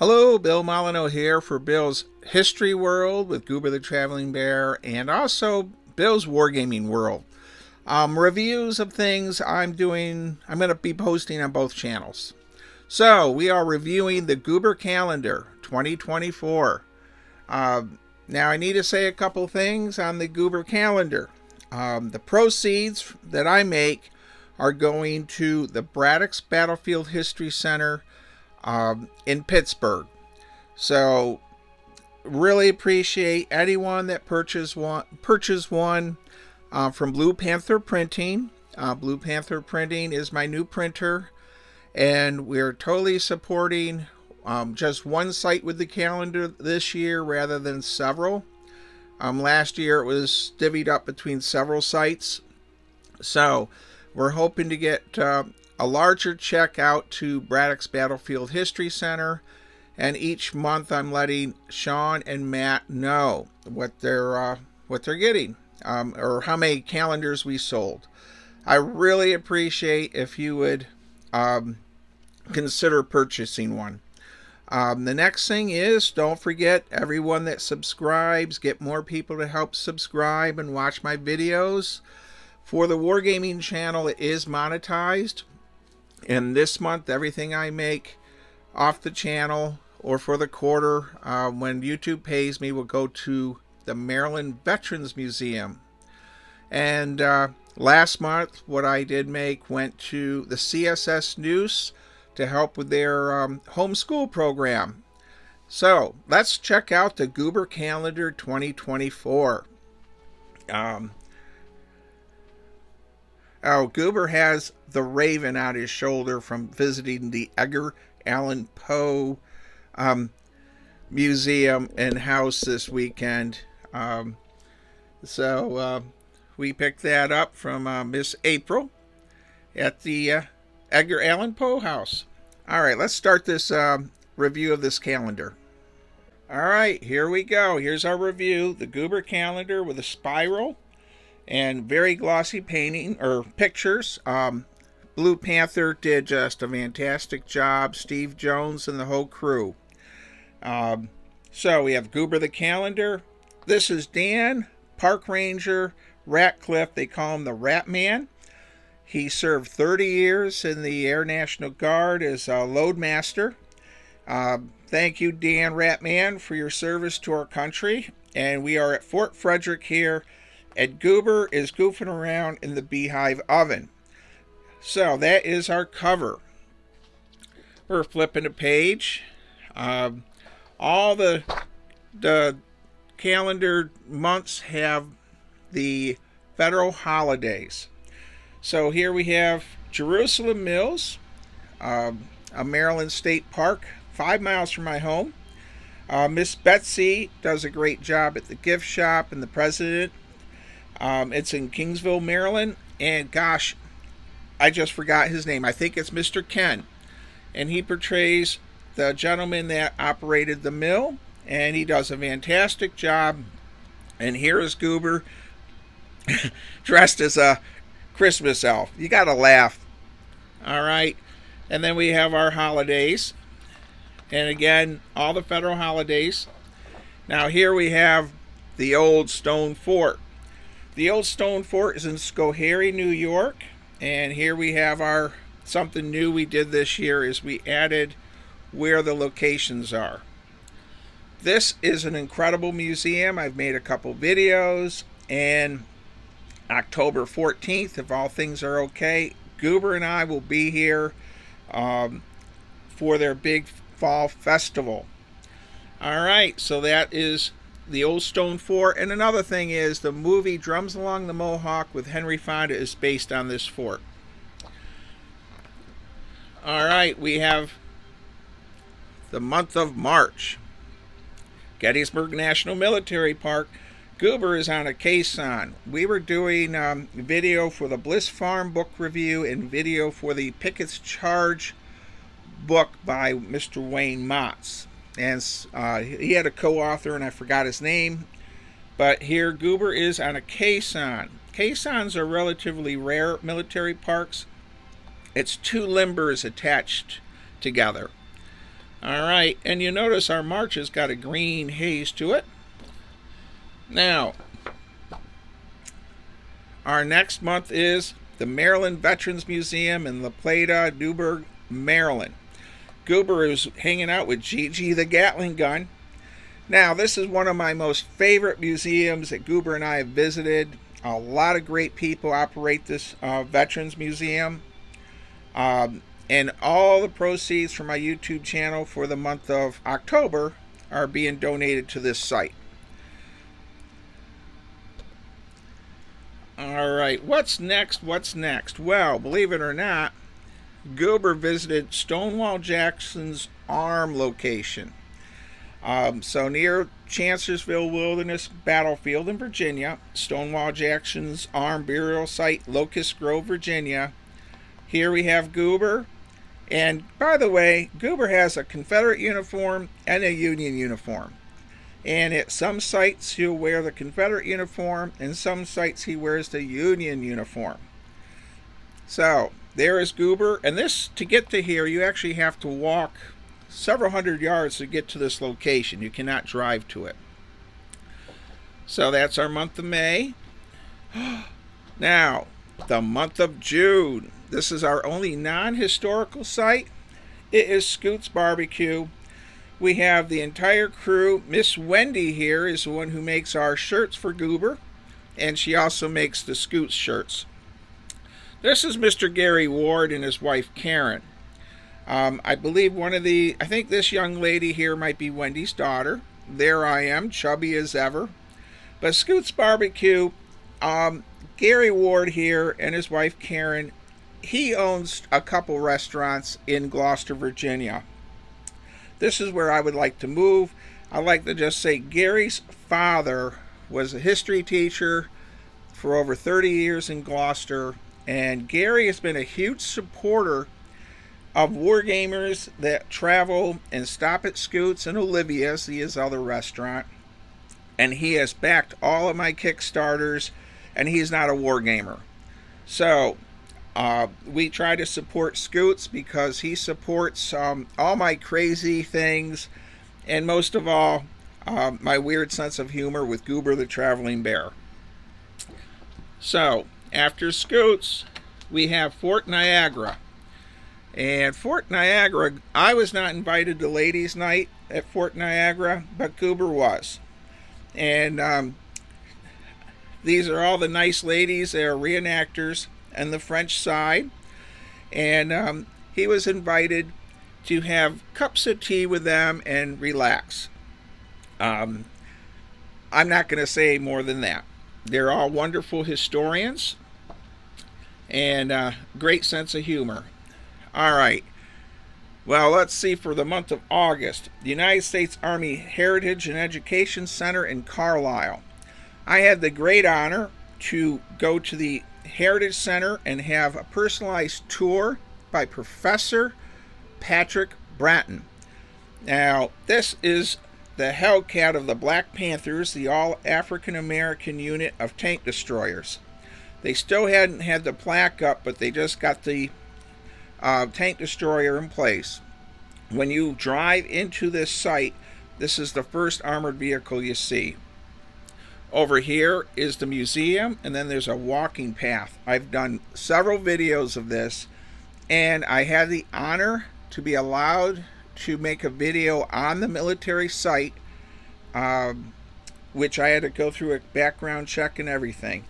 Hello, Bill Molyneux here for Bill's History World with Goober the Traveling Bear and also Bill's Wargaming World. Reviews of things I'm going to be posting on both channels. So, we are reviewing the Goober calendar 2024. Now, I need to say a couple things on the Goober calendar. The proceeds that I make are going to the Braddocks Battlefield History Center in Pittsburgh. So really appreciate anyone that purchased one from Blue Panther Printing. Blue Panther Printing is my new printer, and we're totally supporting just one site with the calendar this year rather than several. Last year it was divvied up between several sites, so we're hoping to get a larger check out to Braddocks Battlefield History Center, and each month I'm letting Sean and Matt know what they're getting, or how many calendars we sold. I really appreciate if you would consider purchasing one. The next thing is, don't forget, everyone that subscribes, get more people to help subscribe and watch my videos. For the Wargaming channel, it is monetized. And this month, everything I make off the channel or for the quarter, when YouTube pays me, will go to the Maryland Veterans Museum. And last month, what I did make went to the CSS News to help with their homeschool program. So let's check out the Goober calendar 2024. Goober has the raven on his shoulder from visiting the Edgar Allan Poe Museum and House this weekend. So we picked that up from Miss April at the Edgar Allan Poe House. All right, let's start this review of this calendar. All right, here we go. Here's our review. The Goober calendar with a spiral and very glossy painting or pictures. Blue Panther did just a fantastic job. Steve Jones and the whole crew. So we have Goober the calendar. This is Dan, Park Ranger, Ratcliffe. They call him the Rat Man. He served 30 years in the Air National Guard as a loadmaster. Thank you, Dan Ratman, for your service to our country. And we are at Fort Frederick here. And Goober is goofing around in the beehive oven. So that is our cover. We're flipping a page. All the calendar months have the federal holidays. So here we have Jerusalem Mills, a Maryland state park, 5 miles from my home. Miss Betsy does a great job at the gift shop and the president. It's in Kingsville, Maryland, and gosh, I just forgot his name. I think it's Mr. Ken, and he portrays the gentleman that operated the mill, and he does a fantastic job. And here is Goober dressed as a Christmas elf. You gotta laugh. All right, and then we have our holidays, and again, all the federal holidays. Now here we have the old stone fort. The old stone fort is in Schoharie, New York, and here we have our something new we did this year is we added where the locations are. This is an incredible museum. I've made a couple videos, and October 14th, if all things are okay, Goober and I will be here for their big fall festival. All right, so that is the old stone fort. And another thing is the movie Drums Along the Mohawk with Henry Fonda is based on this fort. All right, we have the month of March. Gettysburg National Military Park. Goober is on a caisson. We were doing video for the Bliss Farm book review and video for the Pickett's Charge book by Mr. Wayne Motts. And he had a co-author, and I forgot his name. But here, Goober is on a caisson. Caissons are relatively rare at military parks. It's two limbers attached together. All right, and you notice our march has got a green haze to it. Now, our next month is the Maryland Veterans Museum in La Plata, Newburgh, Maryland. Goober is hanging out with Gigi the Gatling gun. Now, this is one of my most favorite museums that Goober and I have visited. A lot of great people operate this Veterans Museum. And all the proceeds from my YouTube channel for the month of October are being donated to this site. All right, what's next? Well, believe it or not, Goober visited Stonewall Jackson's arm location. So near Chancellorsville Wilderness Battlefield in Virginia, Stonewall Jackson's arm burial site, Locust Grove, Virginia. Here we have Goober. And by the way, Goober has a Confederate uniform and a Union uniform. And at some sites he'll wear the Confederate uniform, and some sites he wears the Union uniform. So there is Goober, and this, to get to here, you actually have to walk several hundred yards to get to this location. You cannot drive to it. So that's our month of May. Now, the month of June. This is our only non-historical site. It is Scoot's Barbecue. We have the entire crew. Miss Wendy here is the one who makes our shirts for Goober, and she also makes the Scoots shirts. This is Mr. Gary Ward and his wife Karen. I believe I think this young lady here might be Wendy's daughter. There I am, chubby as ever. But Scoot's Barbecue, Gary Ward here and his wife Karen, he owns a couple restaurants in Gloucester, Virginia. This is where I would like to move. I'd like to just say Gary's father was a history teacher for over 30 years in Gloucester, and Gary has been a huge supporter of wargamers that travel and stop at Scoots and Olivia's, his other restaurant, and he has backed all of my Kickstarters, and he's not a wargamer. So we try to support Scoots because he supports all my crazy things, and most of all, my weird sense of humor with Goober the Traveling Bear. So, after Scoots, we have Fort Niagara. And Fort Niagara, I was not invited to ladies' night at Fort Niagara, but Goober was. And these are all the nice ladies. They are reenactors on the French side. And he was invited to have cups of tea with them and relax. I'm not going to say more than that. They're all wonderful historians and great sense of humor. All right. Well, let's see, for the month of August, the United States Army Heritage and Education Center in Carlisle. I had the great honor to go to the Heritage Center and have a personalized tour by Professor Patrick Bratton. Now, this is the Hellcat of the Black Panthers, the all-African American unit of tank destroyers. They still hadn't had the plaque up, but they just got the tank destroyer in place. When you drive into this site, this is the first armored vehicle you see. Over here is the museum, and then there's a walking path. I've done several videos of this, and I had the honor to be allowed to make a video on the military site, which I had to go through a background check and everything.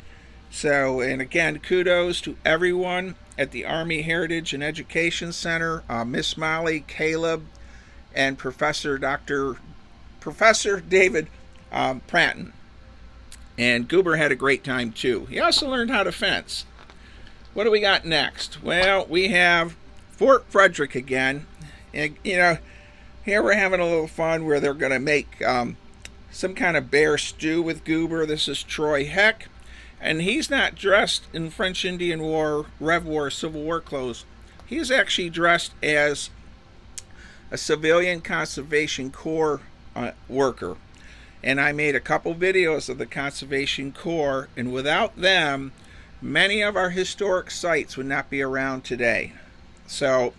So, and again, kudos to everyone at the Army Heritage and Education Center, Miss Molly, Caleb, and Professor David Pratton. And Goober had a great time too. He also learned how to fence. What do we got next? Well, we have Fort Frederick again. And, here we're having a little fun where they're going to make some kind of bear stew with Goober. This is Troy Heck. And he's not dressed in French Indian War, Rev War, Civil War clothes. He's actually dressed as a civilian Conservation Corps worker. And I made a couple videos of the Conservation Corps, and without them, many of our historic sites would not be around today. So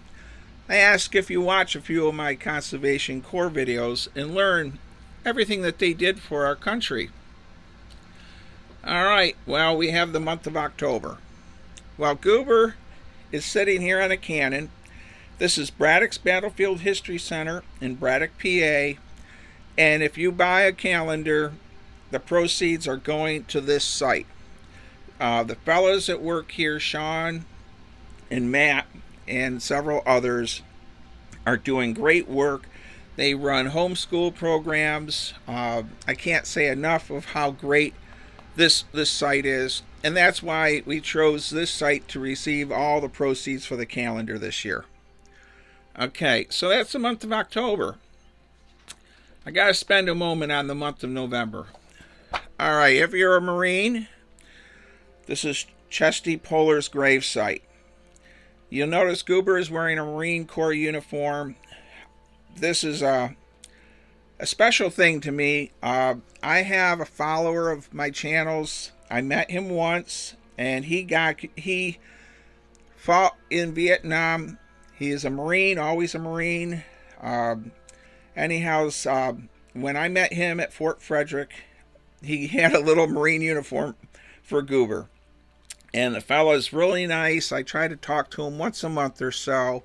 I ask if you watch a few of my Conservation Corps videos and learn everything that they did for our country. All right, well, we have the month of October. Well, Goober is sitting here on a cannon. This is Braddocks Battlefield History Center in Braddock, PA. And if you buy a calendar, the proceeds are going to this site. The fellows that work here, Sean and Matt and several others, are doing great work. They run homeschool programs. I can't say enough of how great this site is, and that's why we chose this site to receive all the proceeds for the calendar this year. Okay, so that's the month of October. I got to spend a moment on the month of November. All right, if you're a Marine, this is Chesty Puller's grave site. You'll notice Goober is wearing a Marine Corps uniform. This is a special thing to me. I have a follower of my channels. I met him once, and he fought in Vietnam. He is a Marine, always a Marine. Anyhow, when I met him at Fort Frederick, he had a little Marine uniform for Goober. And the fellow's really nice. I try to talk to him once a month or so.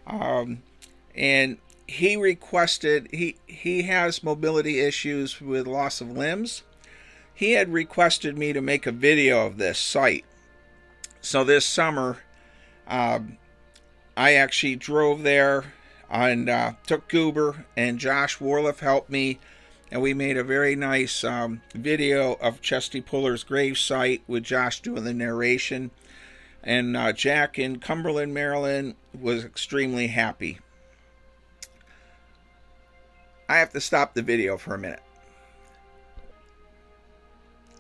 And he requested, he has mobility issues with loss of limbs. He had requested me to make a video of this site. So this summer, I actually drove there and took Goober, and Josh Warliff helped me, and we made a very nice video of Chesty Puller's grave site with Josh doing the narration. And Jack in Cumberland, Maryland was extremely happy. I have to stop the video for a minute.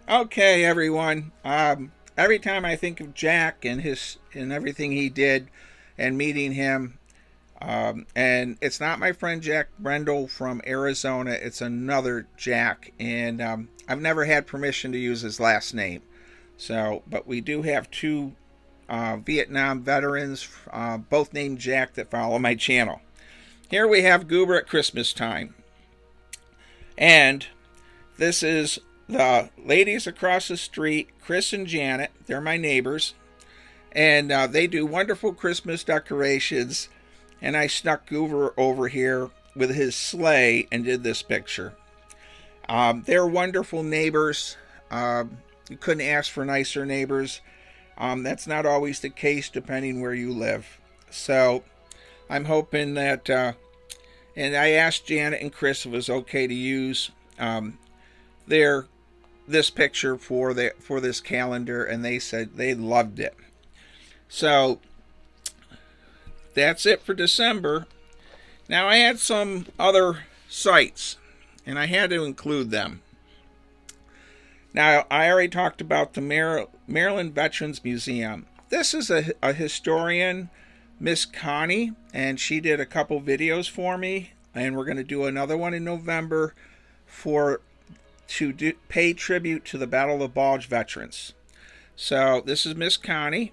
Okay, everyone. Every time I think of Jack and everything he did and meeting him, and it's not my friend Jack Brendel from Arizona, it's another Jack, and I've never had permission to use his last name. So, but we do have two Vietnam veterans, both named Jack, that follow my channel. Here we have Goober at Christmas time. And this is the ladies across the street, Chris and Janet. They're my neighbors. And they do wonderful Christmas decorations. And I snuck Goober over here with his sleigh and did this picture. They're wonderful neighbors. You couldn't ask for nicer neighbors. That's not always the case depending where you live. So I'm hoping that... and I asked Janet and Chris if it was okay to use this picture for this calendar, and they said they loved it. So that's it for December. Now I had some other sites, and I had to include them. Now I already talked about the Maryland Veterans Museum. This is a historian, Miss Connie, and she did a couple videos for me, and we're going to do another one in November to pay tribute to the Battle of the Bulge veterans. So this is Miss Connie.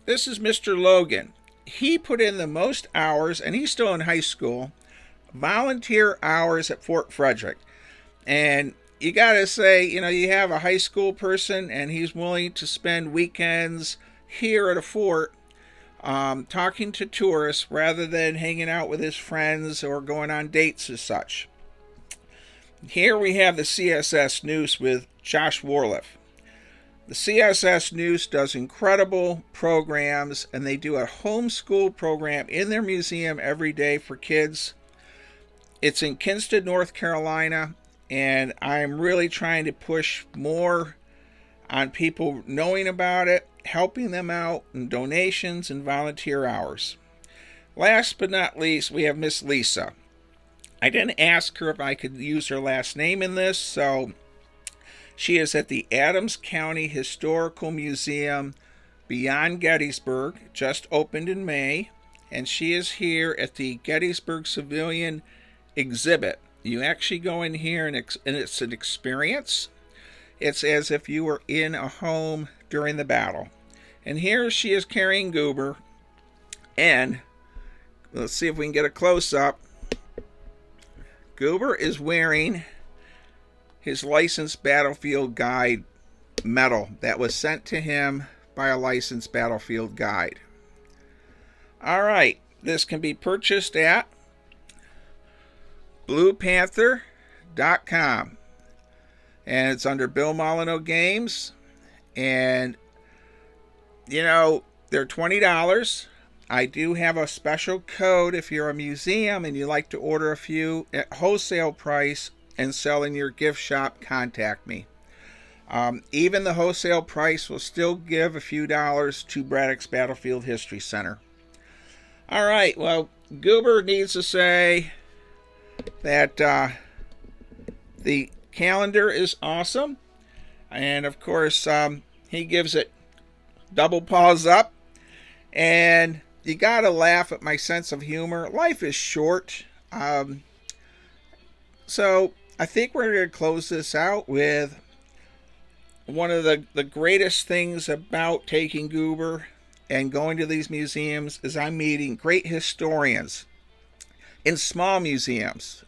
This is Mr. Logan. He put in the most hours, and he's still in high school, volunteer hours at Fort Frederick. And you got to say, you know, you have a high school person, and he's willing to spend weekends here at a fort talking to tourists rather than hanging out with his friends or going on dates as such. Here we have the CSS News with Josh Warliff. The CSS News does incredible programs, and they do a homeschool program in their museum every day for kids. It's in Kinston, North Carolina, and I'm really trying to push more on people knowing about it, helping them out in donations and volunteer hours. Last but not least, we have Miss Lisa. I didn't ask her if I could use her last name in this, so she is at the Adams County Historical Museum beyond Gettysburg, just opened in May, and she is here at the Gettysburg Civilian Exhibit. You actually go in here, and it's an experience. It's as if you were in a home during the battle. And here she is carrying Goober, and Let's see if we can get a close-up. Goober is wearing his licensed battlefield guide medal that was sent to him by a licensed battlefield guide. All right, this can be purchased at bluepanther.com, and it's under Bill Molyneux Games, and you know, they're $20. I do have a special code if you're a museum and you like to order a few at wholesale price and sell in your gift shop. Contact me. Even the wholesale price will still give a few dollars to Braddocks Battlefield History Center. All right, well, Goober needs to say that the calendar is awesome, and of course he gives it double paws up, and you gotta laugh at my sense of humor. Life is short, so I think we're going to close this out with one of the greatest things about taking Goober and going to these museums is I'm meeting great historians in small museums.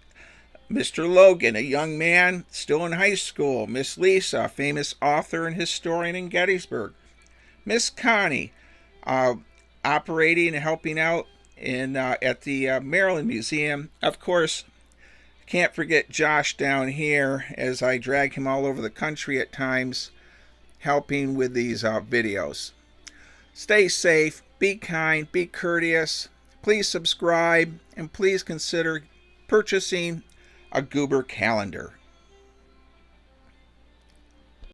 Mr. Logan, a young man still in high school. Miss Lisa, a famous author and historian in Gettysburg. Miss Connie, operating and helping out in at the Maryland Museum. Of course, can't forget Josh down here as I drag him all over the country at times, helping with these videos. Stay safe, be kind, be courteous. Please subscribe, and please consider purchasing a Goober calendar.